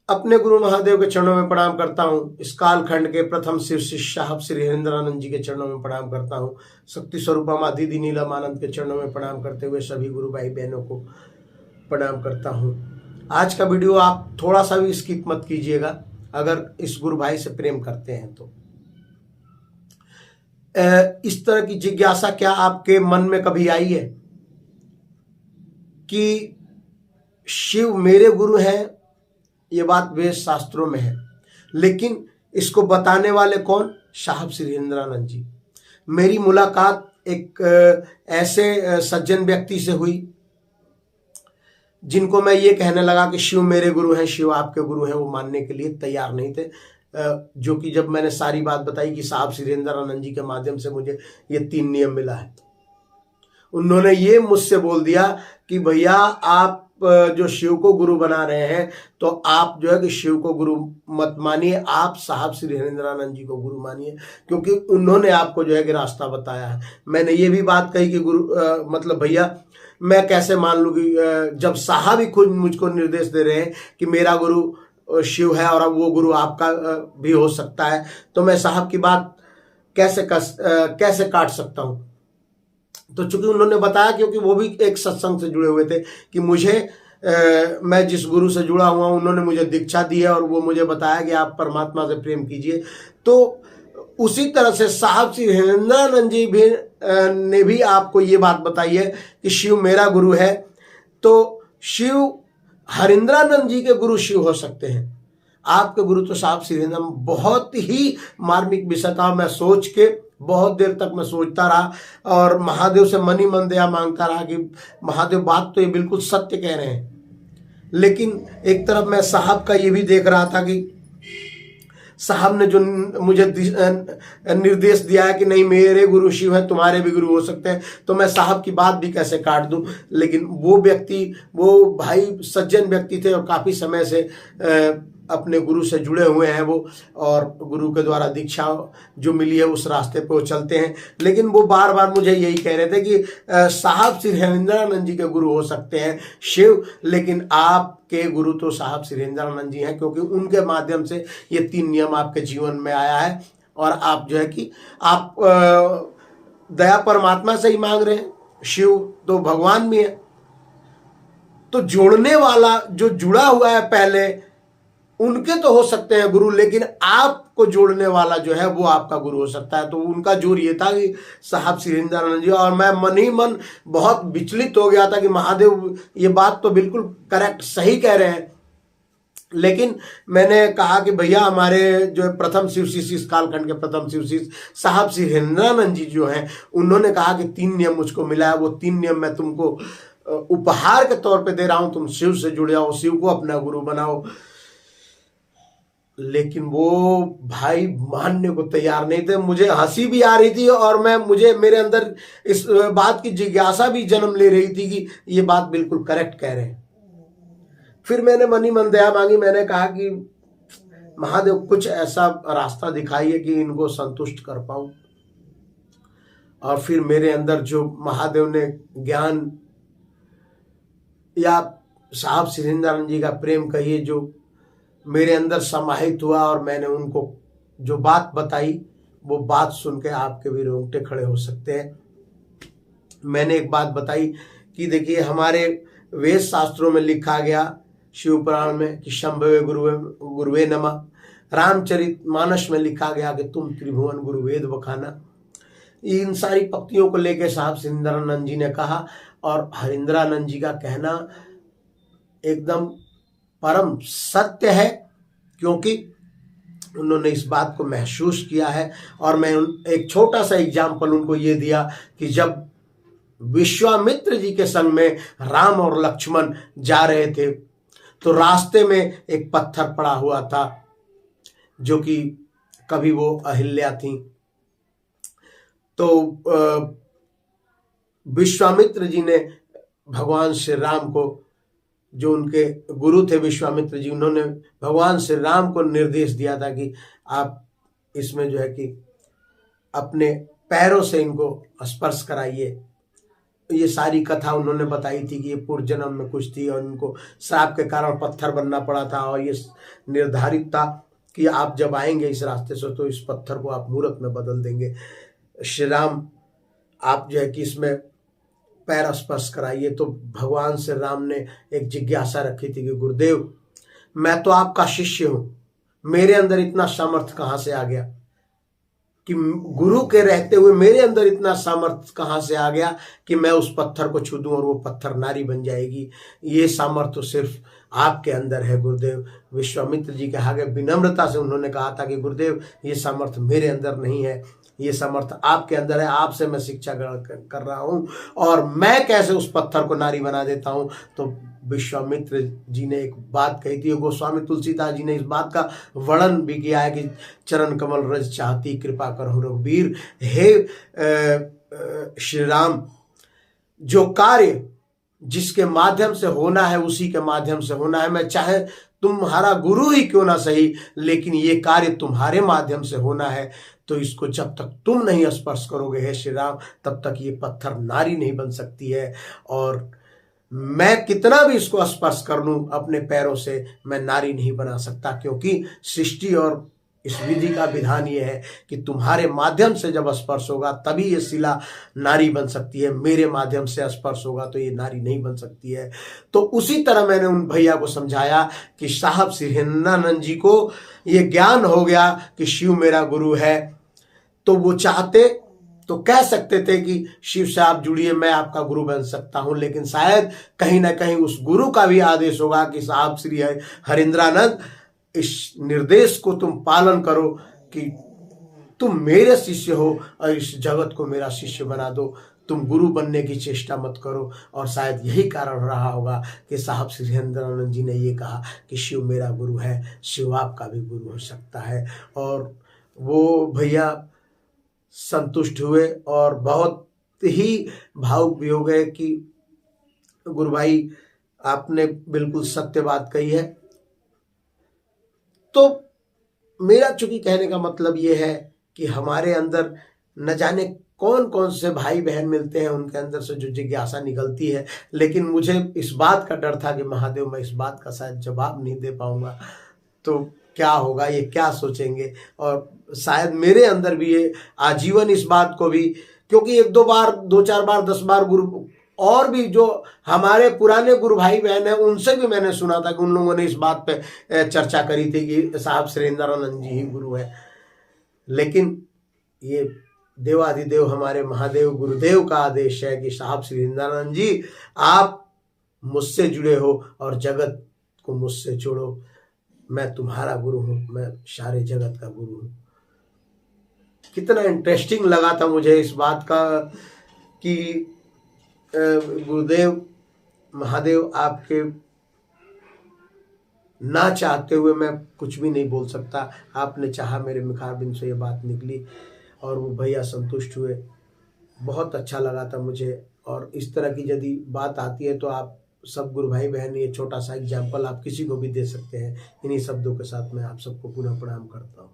अपने गुरु महादेव के चरणों में प्रणाम करता हूँ। इस कालखंड के प्रथम शिव शिष्य साहब श्री हरिंद्रानंद जी के चरणों में प्रणाम करता हूँ। शक्ति स्वरूपा माँ दीदी नीलम आनंद के चरणों में प्रणाम करते हुए सभी गुरु भाई बहनों को प्रणाम करता हूँ। आज का वीडियो आप थोड़ा सा भी स्किप मत कीजिएगा अगर इस गुरु भाई से प्रेम करते हैं तो। इस तरह की जिज्ञासा क्या आपके मन में कभी आई है कि शिव मेरे गुरु हैं? ये बात वेद शास्त्रों में है, लेकिन इसको बताने वाले कौन? साहब श्री हरिंद्रानंद जी। मेरी मुलाकात एक ऐसे सज्जन व्यक्ति से हुई जिनको मैं ये कहने लगा कि शिव मेरे गुरु हैं, शिव आपके गुरु हैं। वो मानने के लिए तैयार नहीं थे, जो कि जब मैंने सारी बात बताई कि साहब श्री हरिंद्रानंद जी के माध्यम से मुझे ये 3 नियम मिला है, उन्होंने ये मुझसे बोल दिया कि भैया आप जो शिव को गुरु बना रहे हैं तो आप जो है कि शिव को गुरु मत मानिए, आप साहब श्री हरिंद्रानंद जी को गुरु मानिए, क्योंकि उन्होंने आपको जो है कि रास्ता बताया है। मैंने ये भी बात कही कि गुरु मतलब भैया मैं कैसे मान लूँ कि जब साहब ही खुद मुझको निर्देश दे रहे हैं कि मेरा गुरु शिव है और अब वो गुरु आपका भी हो सकता है, तो मैं साहब की बात कैसे काट सकता हूँ। तो चूंकि उन्होंने बताया, क्योंकि वो भी एक सत्संग से जुड़े हुए थे कि मुझे मैं जिस गुरु से जुड़ा हुआ हूँ उन्होंने मुझे दीक्षा दी है और वो मुझे बताया कि आप परमात्मा से प्रेम कीजिए। तो उसी तरह से साहब श्री हरिंद्रानंद जी भी ने भी आपको ये बात बताई है कि शिव मेरा गुरु है, तो शिव हरिंद्रानंद जी के गुरु शिव हो सकते हैं। आपके गुरु तो साहब श्री हरिंद्रानंद। बहुत ही मार्मिक विषय था। मैं सोच के बहुत देर तक मैं सोचता रहा और महादेव से मन ही मन दया मांगता रहा कि महादेव बात तो ये बिल्कुल सत्य कह रहे हैं। लेकिन एक तरफ मैं साहब का ये भी देख रहा था कि साहब ने जो मुझे निर्देश दिया है कि नहीं मेरे गुरु शिव है, तुम्हारे भी गुरु हो सकते हैं, तो मैं साहब की बात भी कैसे काट दूं। लेकिन वो व्यक्ति, वो भाई सज्जन व्यक्ति थे और काफी समय से अपने गुरु से जुड़े हुए हैं वो, और गुरु के द्वारा दीक्षा जो मिली है उस रास्ते पे वो चलते हैं। लेकिन वो बार बार मुझे यही कह रहे थे कि साहब श्री हरिंद्रानंद जी के गुरु हो सकते हैं शिव, लेकिन आपके गुरु तो साहब श्री हरिंद्रानंद जी हैं, क्योंकि उनके माध्यम से ये 3 नियम आपके जीवन में आया है। और आप जो है कि आप दया परमात्मा से ही मांग रहे हैं, शिव तो भगवान भी है। तो जोड़ने वाला जो जुड़ा हुआ है पहले, उनके तो हो सकते हैं गुरु, लेकिन आपको जोड़ने वाला जो है वो आपका गुरु हो सकता है। तो उनका जोर ये था कि साहब श्री हरिंद्रानंद जी। और मैं मन ही मन बहुत विचलित हो गया था कि महादेव ये बात तो बिल्कुल करेक्ट सही कह रहे हैं। लेकिन मैंने कहा कि भैया हमारे जो प्रथम शिव शिष्य, इस कालखंड के प्रथम शिव शिष्य साहब श्री हरिंद्रानंद जी जो हैं, उन्होंने कहा कि 3 नियम मुझको मिला है, वो 3 नियम मैं तुमको उपहार के तौर पे दे रहा हूं, तुम शिव से जुड़ जाओ, शिव को अपना गुरु बनाओ। लेकिन वो भाई मानने को तैयार नहीं थे। मुझे हंसी भी आ रही थी और मुझे मेरे अंदर इस बात की जिज्ञासा भी जन्म ले रही थी कि ये बात बिल्कुल करेक्ट कह रहे हैं। फिर मैंने मन ही मन दया मांगी। मैंने कहा कि महादेव कुछ ऐसा रास्ता दिखाइए कि इनको संतुष्ट कर पाऊं। और फिर मेरे अंदर जो महादेव ने ज्ञान या साहब श्री हरिंद्रानंद जी का प्रेम कहिए जो मेरे अंदर समाहित हुआ, और मैंने उनको जो बात बताई वो बात सुन के आपके भी रोंगटे खड़े हो सकते हैं। मैंने एक बात बताई कि देखिए हमारे वेद शास्त्रों में लिखा गया, शिव पुराण में, कि शंभवे गुरुवे नमः। रामचरित मानस में लिखा गया कि तुम त्रिभुवन गुरु वेद बखाना। इन सारी पंक्तियों को लेकर साहब श्री हरिंद्रानंद जी ने कहा, और हरिंद्रानंद जी का कहना एकदम परम सत्य है, क्योंकि उन्होंने इस बात को महसूस किया है। और मैं एक छोटा सा एग्जाम्पल उनको ये दिया कि जब विश्वामित्र जी के संग में राम और लक्ष्मण जा रहे थे तो रास्ते में एक पत्थर पड़ा हुआ था, जो कि कभी वो अहिल्या थी। तो विश्वामित्र जी ने भगवान श्री राम को, जो उनके गुरु थे विश्वामित्र जी, उन्होंने भगवान श्री राम को निर्देश दिया था कि आप इसमें जो है कि अपने पैरों से इनको स्पर्श कराइए। ये सारी कथा उन्होंने बताई थी कि ये पूर्व जन्म में कुछ थी और उनको श्राप के कारण पत्थर बनना पड़ा था, और ये निर्धारित था कि आप जब आएंगे इस रास्ते से तो इस पत्थर को आप मूर्त में बदल देंगे। श्री राम आप जो है कि इसमें पैर स्पर्श कराइए। तो भगवान श्री राम ने एक जिज्ञासा रखी थी कि गुरुदेव, मैं तो आपका शिष्य हूं, मेरे अंदर इतना सामर्थ्य कहां से आ गया कि गुरु के रहते हुए मेरे अंदर इतना सामर्थ्य कहां से आ गया कि मैं उस पत्थर को छू दूं और वो पत्थर नारी बन जाएगी। ये सामर्थ्य तो सिर्फ आपके अंदर है गुरुदेव। विश्वामित्र जी के आगे विनम्रता से उन्होंने कहा था कि गुरुदेव, ये सामर्थ्य मेरे अंदर नहीं है, ये सामर्थ्य आपके अंदर है, आपसे मैं शिक्षा ग्रहण कर रहा हूं, और मैं कैसे उस पत्थर को नारी बना देता हूं। तो विश्वामित्र जी ने एक बात कही थी, गोस्वामी तुलसीदास जी ने इस बात का वर्णन भी किया है कि चरण कमल रज चाहती कृपा करो रघुबीर। हे श्री राम, जो कार्य जिसके माध्यम से होना है उसी के माध्यम से होना है। मैं चाहे तुम्हारा गुरु ही क्यों ना सही, लेकिन ये कार्य तुम्हारे माध्यम से होना है। तो इसको जब तक तुम नहीं स्पर्श करोगे हे श्री राम, तब तक ये पत्थर नारी नहीं बन सकती है। और मैं कितना भी इसको स्पर्श कर लूं अपने पैरों से, मैं नारी नहीं बना सकता, क्योंकि सृष्टि और इस विधि का विधान ये है कि तुम्हारे माध्यम से जब स्पर्श होगा तभी ये शिला नारी बन सकती है, मेरे माध्यम से स्पर्श होगा तो ये नारी नहीं बन सकती है। तो उसी तरह मैंने उन भैया को समझाया कि साहब श्री हिरणानंद जी को ये ज्ञान हो गया कि शिव मेरा गुरु है, तो वो चाहते तो कह सकते थे कि शिव से आप जुड़िए, मैं आपका गुरु बन सकता हूं, लेकिन शायद कहीं ना कहीं उस गुरु का भी आदेश होगा कि साहब श्री हरिंद्रानंद, इस निर्देश को तुम पालन करो कि तुम मेरे शिष्य हो और इस जगत को मेरा शिष्य बना दो, तुम गुरु बनने की चेष्टा मत करो। और शायद यही कारण रहा होगा कि साहब श्री हरिंद्रानंद जी ने ये कहा कि शिव मेरा गुरु है, शिव आपका भी गुरु हो सकता है। और वो भैया संतुष्ट हुए और बहुत ही भावुक भी हो गए कि गुरु भाई आपने बिल्कुल सत्य बात कही है। तो मेरा चूंकि कहने का मतलब ये है कि हमारे अंदर न जाने कौन कौन से भाई बहन मिलते हैं, उनके अंदर से जो जिज्ञासा निकलती है, लेकिन मुझे इस बात का डर था कि महादेव मैं इस बात का शायद जवाब नहीं दे पाऊंगा, तो क्या होगा, ये क्या सोचेंगे। और शायद मेरे अंदर भी ये आजीवन इस बात को भी, क्योंकि एक दो बार, दो चार बार, 10 बार गुरु और भी जो हमारे पुराने गुरु भाई बहन हैं उनसे भी मैंने सुना था कि उन लोगों ने इस बात पे चर्चा करी थी कि साहब श्री हिरणानंद जी ही गुरु है। लेकिन ये देवाधिदेव हमारे महादेव गुरुदेव का आदेश है कि साहब श्री हिरणानंद जी, आप मुझसे जुड़े हो और जगत को मुझसे जोड़ो, मैं तुम्हारा गुरु हूं, मैं सारे जगत का गुरु हूं। कितना इंटरेस्टिंग लगा था मुझे इस बात का कि गुरुदेव महादेव आपके ना चाहते हुए मैं कुछ भी नहीं बोल सकता, आपने चाहा, मेरे मुखारबिंद से ये बात निकली और वो भैया संतुष्ट हुए। बहुत अच्छा लगा था मुझे। और इस तरह की यदि बात आती है तो आप सब गुरु भाई बहन, ये छोटा सा एग्जाम्पल आप किसी को भी दे सकते हैं। इन्हीं शब्दों के साथ मैं आप सबको पुनः प्रणाम करता हूँ।